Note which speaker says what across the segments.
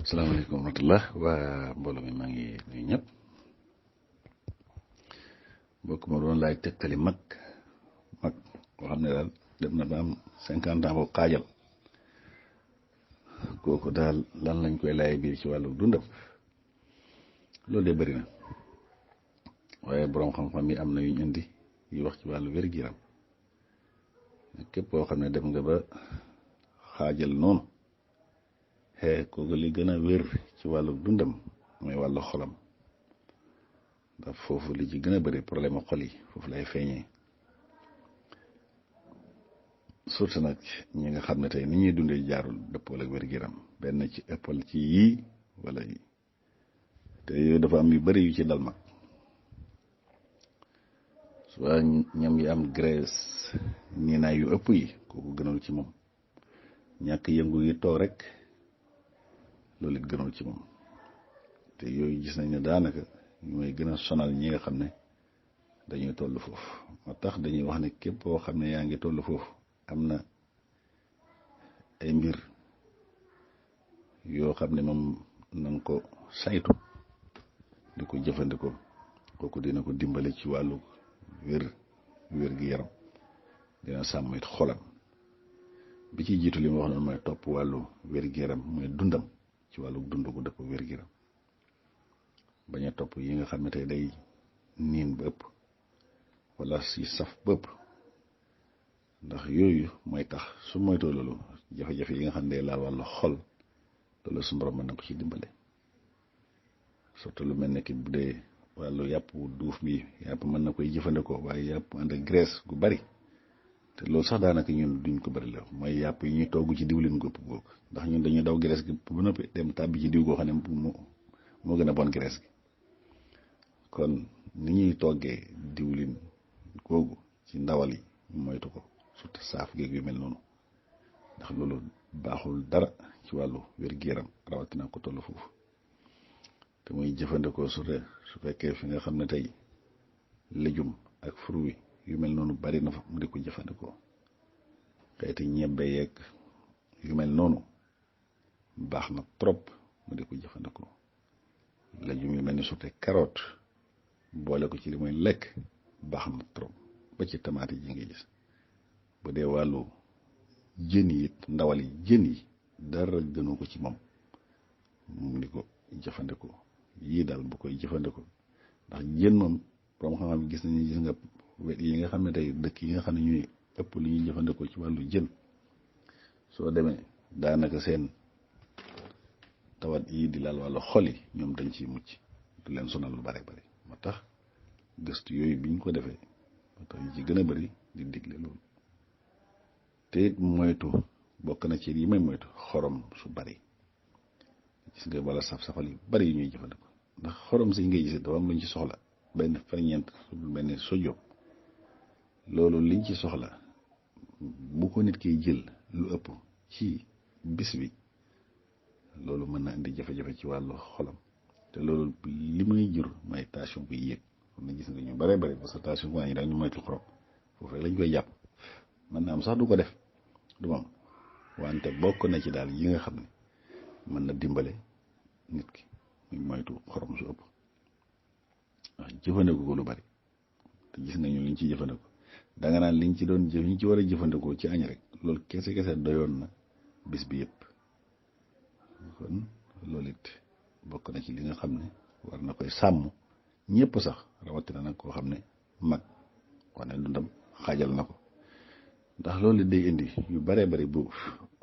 Speaker 1: salaamaaleykum wa rahmatulah waa mbooloo mi maa ngi nuyu ñëpp mbokk ma doon laaj tegtali mag boo xam ne daal dem na ba am 50 ans boobu xaajal kooku daal lan lañ koy laaj biir ci wàllu dundam loolu de bëri na waaye borom xam-xam yi am na yu ñu indi yu wax ci wàllu wér-gu-yaram képp koo xam ne dem nga ba xaajal noonu. Kooku li gën a wér ci wàllu dundam mooy wàllu xolam ndax foofu li ci gën a bëri problème xol yi foofu lay feeñee surtout nag ñi nga xam ne tey ni ñuy dundee jaarul dëppoo ak wér-gu-yaram benn ci ëppal ci yii wala yi te yooyu dafa am yu bëri yu ci dal mag soit ñam yi am graisse nii naa yu ëpp yi kooku gënal ci moom ñàkk yëngu yi toog rek loolu it gënal ci moom te yooyu gis nañ ne daanaka ñooy gën a sonal ñi nga xam ne dañuy toll foofu moo tax dañuy wax ne képp koo xam ne yaa ngi toll foofu am na ay mbir yoo xam ne moom nañ ko saytu di ko jëfandikoo kooku dina ko dimbale ci wàllu wér gi yaram dina sàmm it xolam bi ci jiitu li ma wax noonu mooy topp wàllu wér gi yaram mooy dundam ci wàllu dund gu dëpp wér-gu-yaram bañ a topp yi nga xam ne tey day niin ba ëpp wala si saf ba ëpp ndax yooyu mooy tax su moytoo loolu jafe-jafe yi nga xam ne day laal wàllu xol loolu su borom mën na ko ci dimbale surtout lu mel ne ki bu dee wàllu yàpp duuf bi yàpp mën na koy jëfandikoo waaye yàpp ànd ak graisse gu bari te loolu sax daanaka ñun duñ ko bëri la mooy yàpp yi ñuy togg ci diwlin gópp googu ndax ñun dañuy daw graisse gi ba noppi dem tàbbi ci diw goo xam ne moo gën a bon graisse gi kon ni ñuy toggee diwlin googu ci ndawal yi ñu moytu ko surtout saaf géeg yu mel noonu ndax loolu baaxul dara ci wàllu wér-gu-yaram rawatina ko toll foofu te muy jëfandikoo su fekkee fi nga xam ne tey légume ak fruit yu mel noonu bari na fa mu di ko jëfandikoo xeeti ñebbe yeeg yu mel noonu baax na trop mu di ko jëfandikoo légumes yu mel ni surtout carotte boole ko ci li muy lekk baax na trop ba ci tamaate ji nga gis bu dee wàllu jën yi it ndawal yi jën yi dara gënu ko ci moom mu di ko jëfandikoo yii daal bu koy jëfandikoo ndax jën moom borom xam-xam gis nañu gis nga wet yi nga xam ne tey dëkk yi nga xam ne ñuy ëpp lu ñuy jëfandikoo ci wàllu jën soo demee daanaka seen tawat yi di laal wàllu xol yi ñoom dañ ciy mucc du leen sonal lu bare bari moo tax gëstu yooyu biñ ko defee moo tax yi ci gën a bari di digle loolu te it moytu bokk na ci yi may moytu xorom su bari gis nga wala saf-safal yu bari yu ñuy jëfandikoo ndax xorom si ngay gis dafa am luñ ci soxla benn ferñeent lu mel ni sodium loolu liñ ci soxla bu ko nit kiy jël lu ëpp ci bis bi loolu mën na indi jafe-jafe ci wàllu xolam te loolu li muy jur mooy tension bu yéeg xam ne gis nga ñu bare bare parce que tension bu ñi daal ñu moytu xorom foofu rek lañ koy jàpp mën na am sax du ko def du moom wante bokk na ci daal yi nga xam ne mën na dimbale nit ki muy moytu xorom su ëpp waaw jëfandikoo ko lu bari te gis nga ñu liñ ci jëfandikoo danga naan liñ ci doon jëf ñu ci war a jëfandikoo ci añ rek loolu kese doyoon na bis bi yëpp kon loolu it bokk na ci li nga xam ne war na koy sàmm ñëpp sax rawatina nag koo xam ne mag wane dundam xaajal na ko ndax loolu day indi yu baree bari bu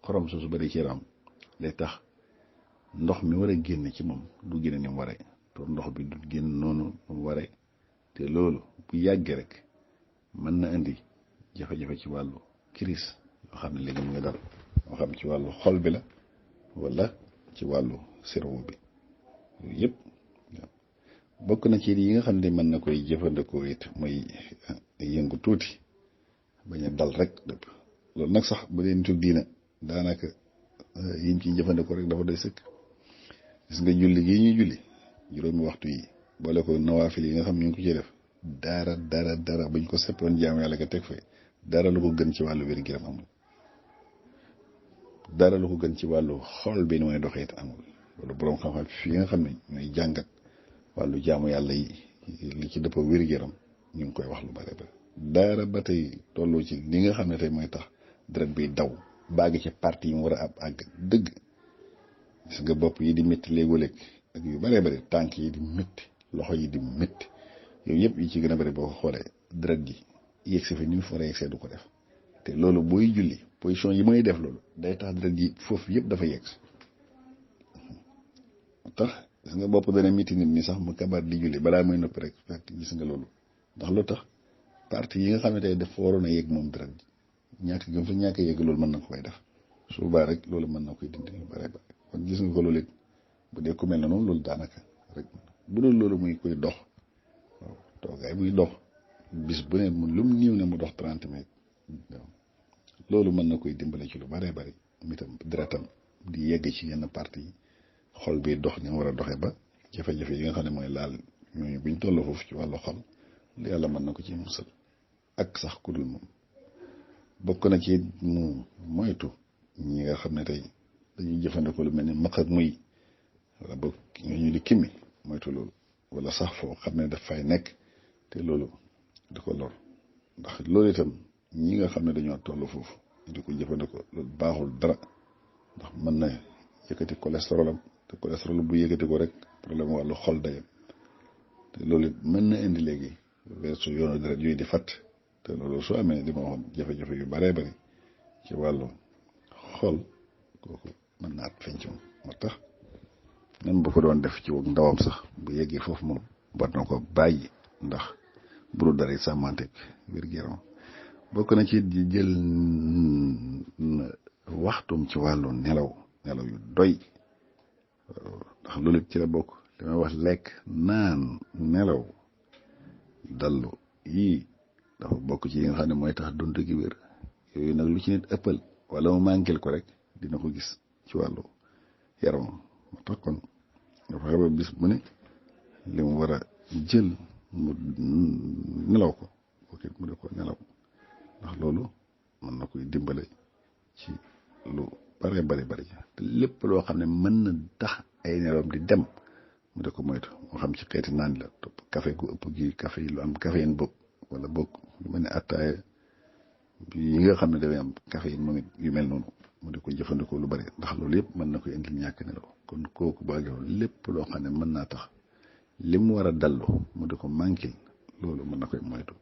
Speaker 1: xorom su bari ci yaram lay tax ndox mi war a génn ci moom du génn ni mu waree te ndox bi du génn noonu mu waree te loolu bu yàggee rek mën na indi jafe-jafe ci wàllu crise yoo xam ne léegi mu ngi dal moo xam ci wàllu xol bi la wala ci wàllu cerveau bi yooyu yëpp bokk na ci yi nga xam ne mën na koy jëfandikoo it mooy yëngu tuuti bañ a dal rek dëpp loolu nag sax bu dee nitu diina daanaka yiñ ciy jëfandikoo rek dafa doy sëkk gis nga julli gii ñuy julli juróomi waxtu yi boole ko nawaafil yi nga xam ñu ngi ko ci def dara buñ ko seppoon jaamu yàlla nga teg fay dara lu ko gën ci wàllu wér-gu-yaram amul dara lu ko gën ci wàllu xol bi ni mooy doxee it amul loolu borom xam-xam fii nga xam ne ñooy jàngat wàllu jaamu yàlla yi li ci dëpp wér-gu-yaram ñu ngi koy wax lu bare bare dara ba tey tolloo ci li nga xam ne tey mooy tax deret bi daw baagi ci parti yi mu war a ab àgg dëgg gis nga bopp yi di métti léegoo-léeg ak yu bare bare tànk yi di métti loxo yi di métti yooyu yëpp yi ci gën a bëri boo ko xoolee deret gi yegg si fi ni mu fa war a yegg see du ko def te loolu booy julli position yi may def loolu day tax deret gi foofu yëpp dafa yegg tax gis nga bopp dana miti nit ñi sax mu kabar di julli balaa muy noppi rek fekk gis nga loolu ndax lu tax parti yi nga xam ne tey daf waroon a yegg moom deret gi ñàkk gëm fa ñàkk a yegg loolu mën na ko koy def su boobaa rek loolu mën na koy dindi lu bare bare kon gis nga ko loolu it bu dee ku mel ne noonu loolu daanaka rek bu dul loolu muy koy dox waaw toogaay muy dox bis bu ne lu mu niiw ne mu dox 30 minutes waaw loolu mën na koy dimbale ci lu bare bari mitam deretam di yegg ci yenn parti yi xol bi dox ni mu war a doxee ba jafe-jafe yi nga xam ne mooy laal ñooñu buñ toll foofu ci wàllu xol lu yàlla mën na ko ci musal ak sax ku dul moom bokk na ci mu moytu ñi nga xam ne tey dañuy jëfandikoo lu mel ni maq ak muy wala boog ñu di kimmi moytu loolu wala sax foo xam ne daf fay nekk te loolu di ko lor ndax loolu itam ñi nga xam ne dañoo toll foofu di ko jëfandikoo loolu baaxul dara ndax mën na yëkkati cholestérol am te cholestérol bu yëkkati ko rek problème wàllu xol dayam te loolu it mën na indi léegi weesu yoonu deret yooyu di fatt te loolu soo amee li ma waxoon jafe-jafe yu baree bari ci wàllu xol kooku mën naa feeñ ci moom moo tax même bu ko doon def ci wog ndawam sax bu yeggee foofu moom war na ko bàyyi ndax bu dul dara sàmmanteeg wér-gu-yaram bokk na ci di jël waxtum ci wàllu nelaw yu doy ndax loolu ci la bokk li may wax lekk naan nelaw dallu yii dafa bokk ci yi nga xam ne mooy tax dund gi wér yooyu nag lu ci nit ëppal wala mu manqué ko rek dina ko gis ci wàllu yaramam moo tax kon dafa xeba bis bu ne li mu war a jël mu nelaw ko bokk mu de ko nelaw ndax loolu mën na koy dimbale ci lu bare bari te lépp loo xam ne mën na tax ay nelawam di dem mu de ko moytu moo xam ci xeeti naan la topp café gu ëpp gi café yi lu am caféine bokk wala bokk lu mel ne attaaya yi nga xam ne dafay am caféine moom it yu mel noonu mu di ko jëfandikoo lu bari ndax loolu yëpp mën na koy indil ñàkk nelaw kon kooku baa lépp loo xam ne mën naa tax li mu war a dallu mu di ko manquil loolu mën na koy moytu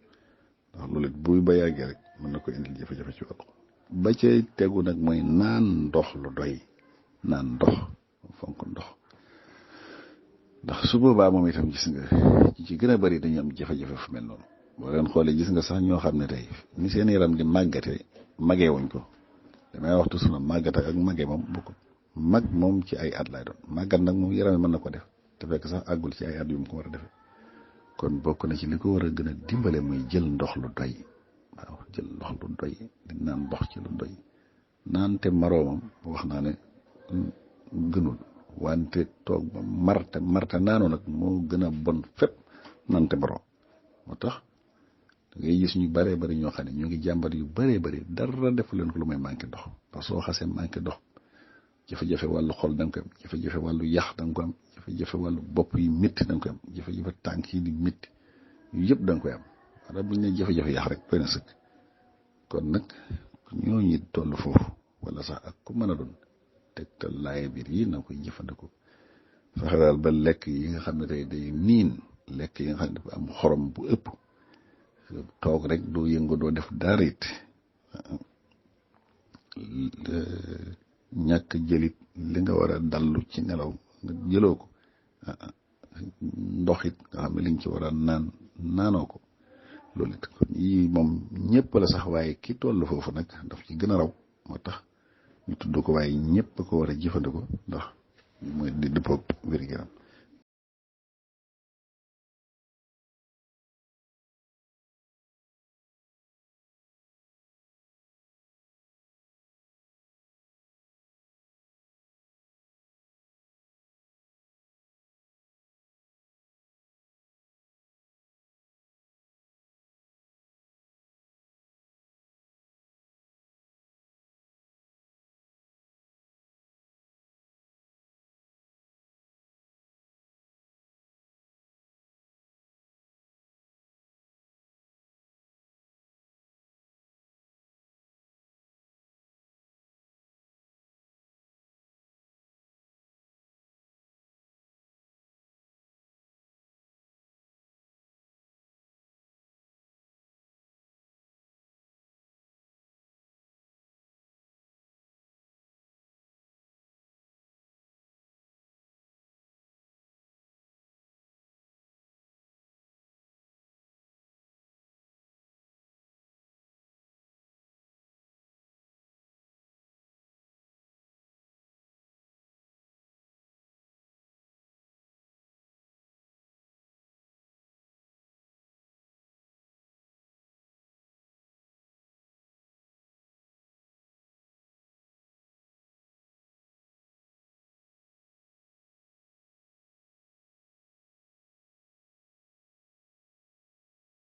Speaker 1: ndax loolu it buy ba yàggee rek mën na koy indil jafe-jafe ci wàllu ba cay tegu nag mooy naan ndox lu doy naan ndox fonk ndox ndax su boobaa moom itam gis nga ci gën a bari dañu am jafe-jafe fu mel noonu boo leen xoolee gis nga sax ñoo xam ne tey ni seen yaram di màggate magee wuñ ko damay waxtu suna màggate ak magee moom bokkut mag moom ci ay at lay doon màggat nag moom yaram mën na ko def te fekk sax àggul ci ay at yu mu ko war a defee kon bokk na ci li ko war a gën a dimbale muy jël ndox lu doy waaw jël ndox lu doy di naan ndox ci lu doy naan te maroomam wax naa ne gënul wante toog ba marte naanoo nag moo gën a bon fépp naan te maroom moo tax da ngay gis ñu bëree bëri ñoo xam ne ñu ngi jàmbat yu bëree bëri dara defu leen ko lu may manqué ndox ndax soo xasee manqué ndox jafe-jafe wàllu xol da nga koy am jafe-jafe wàllu yax da nga ko am jafe-jafe wàllu bopp yi métti da nga koy am jafe-jafe tànk yi di métti yu yëpp da nga koy am wala bu ñu ne jafe-jafe yax rek doy na sëkk kon nag ñooñu toll foofu wala sax ak ku mën a doon tegtal laaye biir yi na koy jëfandikoo fexe daal ba lekk yi nga xam ne tey day niin lekk yi nga xam ne dafa am xorom bu ëpp toog rek doo yëngu doo def dara it ñàkk jëlit li nga war a dallu ci nelaw nga jëloo ko ndox it nga xam ne li nga ci war a naanoo ko loolu it kon yii moom ñëpp la sax waaye ki toll foofu nag daf ci gën a raw moo tax ñu tudd ko waaye ñëpp ko war a jëfandikoo ndax mooy di dëppoog wér-gu-yaram